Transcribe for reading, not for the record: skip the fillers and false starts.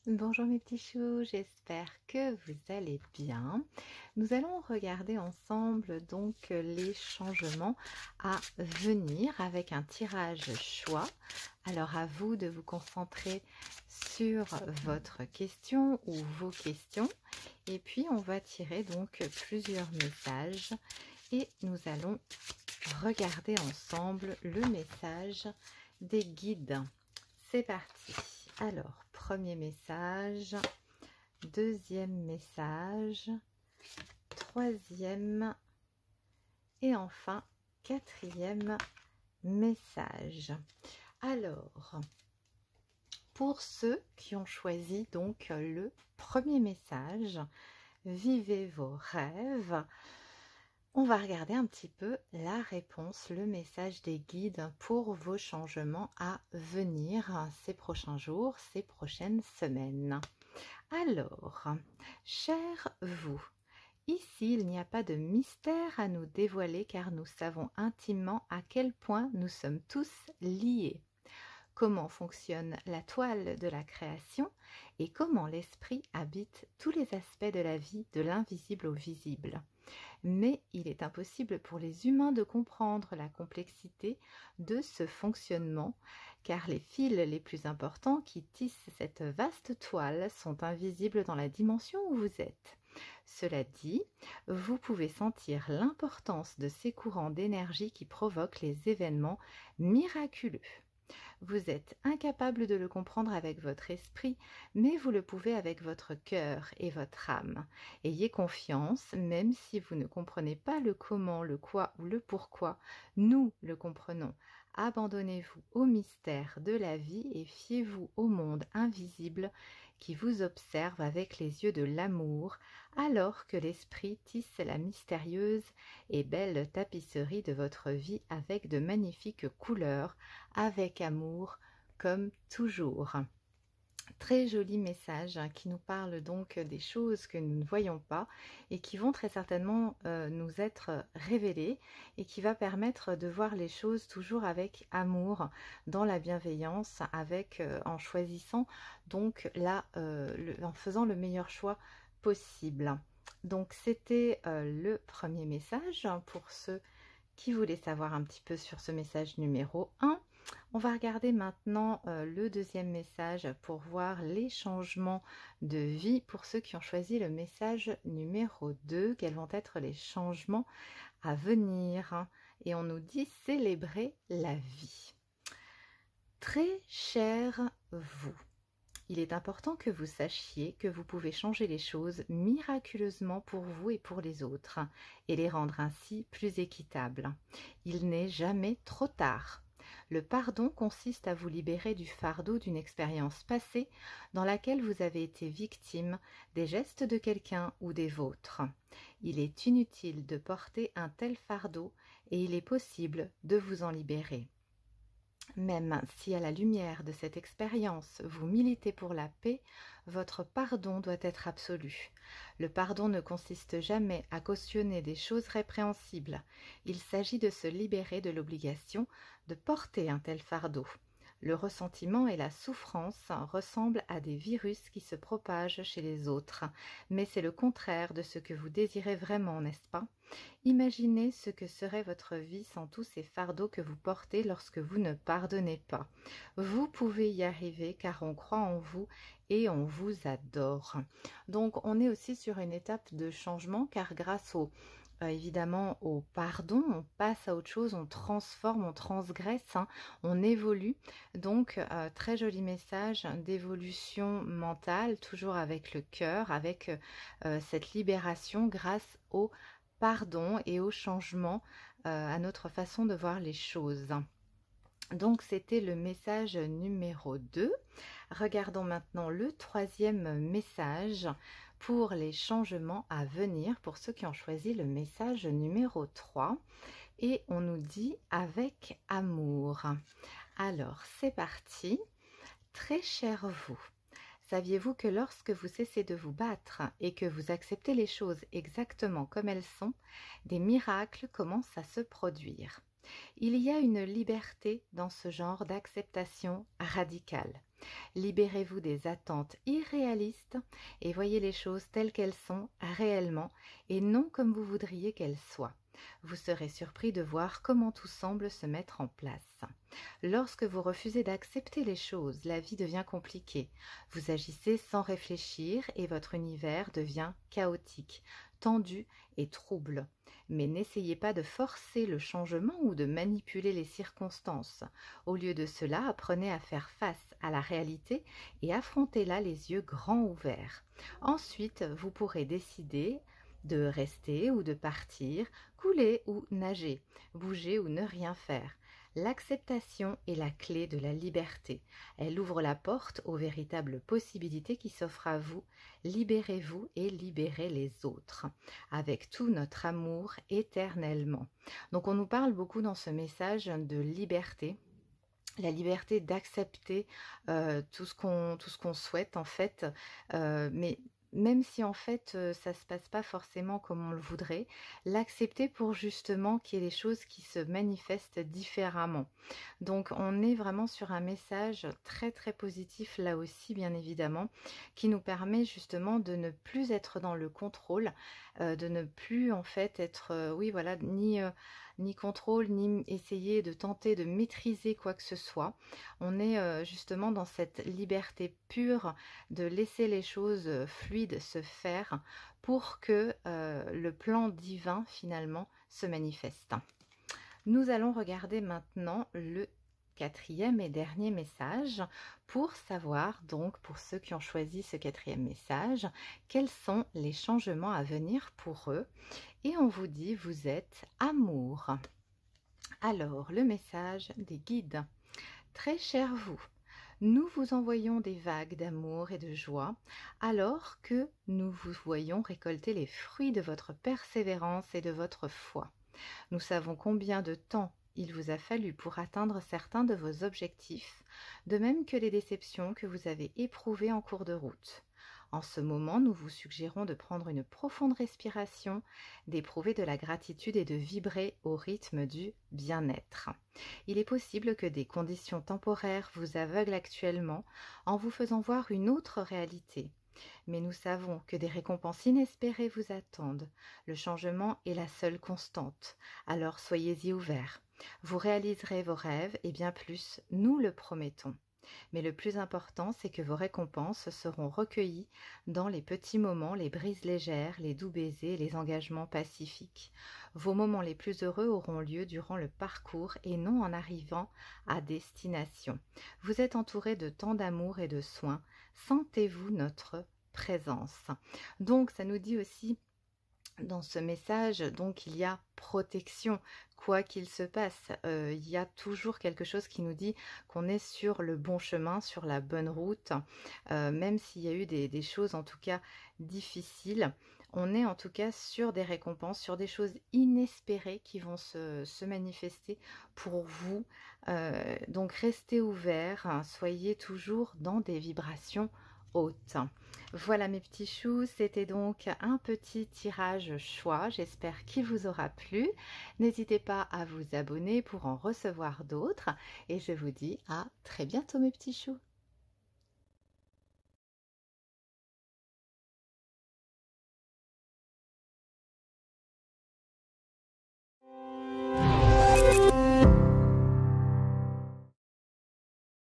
Bonjour mes petits choux, j'espère que vous allez bien. Nous allons regarder ensemble donc les changements à venir avec un tirage choix. Alors à vous de vous concentrer sur votre question ou vos questions et puis on va tirer donc plusieurs messages et nous allons regarder ensemble le message des guides. C'est parti. Alors, premier message, deuxième message, troisième et enfin quatrième message. Alors, pour ceux qui ont choisi donc le premier message, vivez vos rêves. On va regarder un petit peu la réponse, le message des guides pour vos changements à venir ces prochains jours, ces prochaines semaines. Alors, cher vous, ici il n'y a pas de mystère à nous dévoiler car nous savons intimement à quel point nous sommes tous liés. Comment fonctionne la toile de la création et comment l'esprit habite tous les aspects de la vie, de l'invisible au visible. Mais il est impossible pour les humains de comprendre la complexité de ce fonctionnement, car les fils les plus importants qui tissent cette vaste toile sont invisibles dans la dimension où vous êtes. Cela dit, vous pouvez sentir l'importance de ces courants d'énergie qui provoquent les événements miraculeux. Vous êtes incapable de le comprendre avec votre esprit, mais vous le pouvez avec votre cœur et votre âme. Ayez confiance, même si vous ne comprenez pas le comment, le quoi ou le pourquoi, nous le comprenons. Abandonnez-vous au mystère de la vie et fiez-vous au monde invisible qui vous observe avec les yeux de l'amour, alors que l'esprit tisse la mystérieuse et belle tapisserie de votre vie avec de magnifiques couleurs, avec amour, comme toujours. Très joli message qui nous parle donc des choses que nous ne voyons pas et qui vont très certainement nous être révélées et qui va permettre de voir les choses toujours avec amour, dans la bienveillance, avec en choisissant donc là, en faisant le meilleur choix possible. Donc c'était le premier message pour ceux qui voulaient savoir un petit peu sur ce message numéro 1. On va regarder maintenant le deuxième message pour voir les changements de vie pour ceux qui ont choisi le message numéro 2. Quels vont être les changements à venir? Et on nous dit célébrer la vie. Très cher vous, il est important que vous sachiez que vous pouvez changer les choses miraculeusement pour vous et pour les autres et les rendre ainsi plus équitables. Il n'est jamais trop tard. Le pardon consiste à vous libérer du fardeau d'une expérience passée dans laquelle vous avez été victime des gestes de quelqu'un ou des vôtres. Il est inutile de porter un tel fardeau et il est possible de vous en libérer. Même si à la lumière de cette expérience vous militez pour la paix, votre pardon doit être absolu. Le pardon ne consiste jamais à cautionner des choses répréhensibles. Il s'agit de se libérer de l'obligation de porter un tel fardeau. Le ressentiment et la souffrance ressemblent à des virus qui se propagent chez les autres, mais c'est le contraire de ce que vous désirez vraiment, n'est-ce pas? Imaginez ce que serait votre vie sans tous ces fardeaux que vous portez lorsque vous ne pardonnez pas. Vous pouvez y arriver car on croit en vous et on vous adore. Donc on est aussi sur une étape de changement car grâce évidemment au pardon, on passe à autre chose, on transforme, on transgresse, hein, on évolue. Donc très joli message d'évolution mentale, toujours avec le cœur, avec cette libération grâce au pardon et au changement à notre façon de voir les choses. Donc c'était le message numéro 2. Regardons maintenant le troisième message pour les changements à venir pour ceux qui ont choisi le message numéro 3. Et on nous dit avec amour. Alors c'est parti. Très cher vous. Saviez-vous que lorsque vous cessez de vous battre et que vous acceptez les choses exactement comme elles sont, des miracles commencent à se produire? Il y a une liberté dans ce genre d'acceptation radicale. Libérez-vous des attentes irréalistes et voyez les choses telles qu'elles sont réellement et non comme vous voudriez qu'elles soient. Vous serez surpris de voir comment tout semble se mettre en place. Lorsque vous refusez d'accepter les choses, la vie devient compliquée. Vous agissez sans réfléchir et votre univers devient chaotique, tendu et trouble. Mais n'essayez pas de forcer le changement ou de manipuler les circonstances. Au lieu de cela, apprenez à faire face à la réalité et affrontez-la les yeux grands ouverts. Ensuite, vous pourrez décider de rester ou de partir, couler ou nager, bouger ou ne rien faire. L'acceptation est la clé de la liberté. Elle ouvre la porte aux véritables possibilités qui s'offrent à vous. Libérez-vous et libérez les autres, avec tout notre amour éternellement. Donc on nous parle beaucoup dans ce message de liberté. La liberté d'accepter tout ce qu'on souhaite en fait, mais même si en fait ça se passe pas forcément comme on le voudrait, l'accepter pour justement qu'il y ait des choses qui se manifestent différemment. Donc on est vraiment sur un message très très positif là aussi bien évidemment, qui nous permet justement de ne plus être dans le contrôle, de ne plus en fait être, oui voilà, ni contrôle, ni essayer de tenter de maîtriser quoi que ce soit. On est justement dans cette liberté pure de laisser les choses fluides se faire pour que le plan divin finalement se manifeste. Nous allons regarder maintenant le quatrième et dernier message pour savoir, donc pour ceux qui ont choisi ce quatrième message, quels sont les changements à venir pour eux. Et on vous dit, vous êtes amour. Alors, le message des guides. Très cher vous, nous vous envoyons des vagues d'amour et de joie, alors que nous vous voyons récolter les fruits de votre persévérance et de votre foi. Nous savons combien de temps il vous a fallu pour atteindre certains de vos objectifs, de même que les déceptions que vous avez éprouvées en cours de route. En ce moment, nous vous suggérons de prendre une profonde respiration, d'éprouver de la gratitude et de vibrer au rythme du bien-être. Il est possible que des conditions temporaires vous aveuglent actuellement en vous faisant voir une autre réalité. Mais nous savons que des récompenses inespérées vous attendent. Le changement est la seule constante. Alors soyez-y ouverts. Vous réaliserez vos rêves et bien plus, nous le promettons. Mais le plus important, c'est que vos récompenses seront recueillies dans les petits moments, les brises légères, les doux baisers, les engagements pacifiques. Vos moments les plus heureux auront lieu durant le parcours et non en arrivant à destination. Vous êtes entouré de tant d'amour et de soins. Sentez-vous notre présence. Donc, ça nous dit aussi dans ce message, donc il y a protection, quoi qu'il se passe, il y a toujours quelque chose qui nous dit qu'on est sur le bon chemin, sur la bonne route, même s'il y a eu des choses en tout cas difficiles, on est en tout cas sur des récompenses, sur des choses inespérées qui vont se manifester pour vous. Donc restez ouverts, hein, soyez toujours dans des vibrations hautes. Voilà mes petits choux, c'était donc un petit tirage choix, j'espère qu'il vous aura plu. N'hésitez pas à vous abonner pour en recevoir d'autres et je vous dis à très bientôt mes petits choux.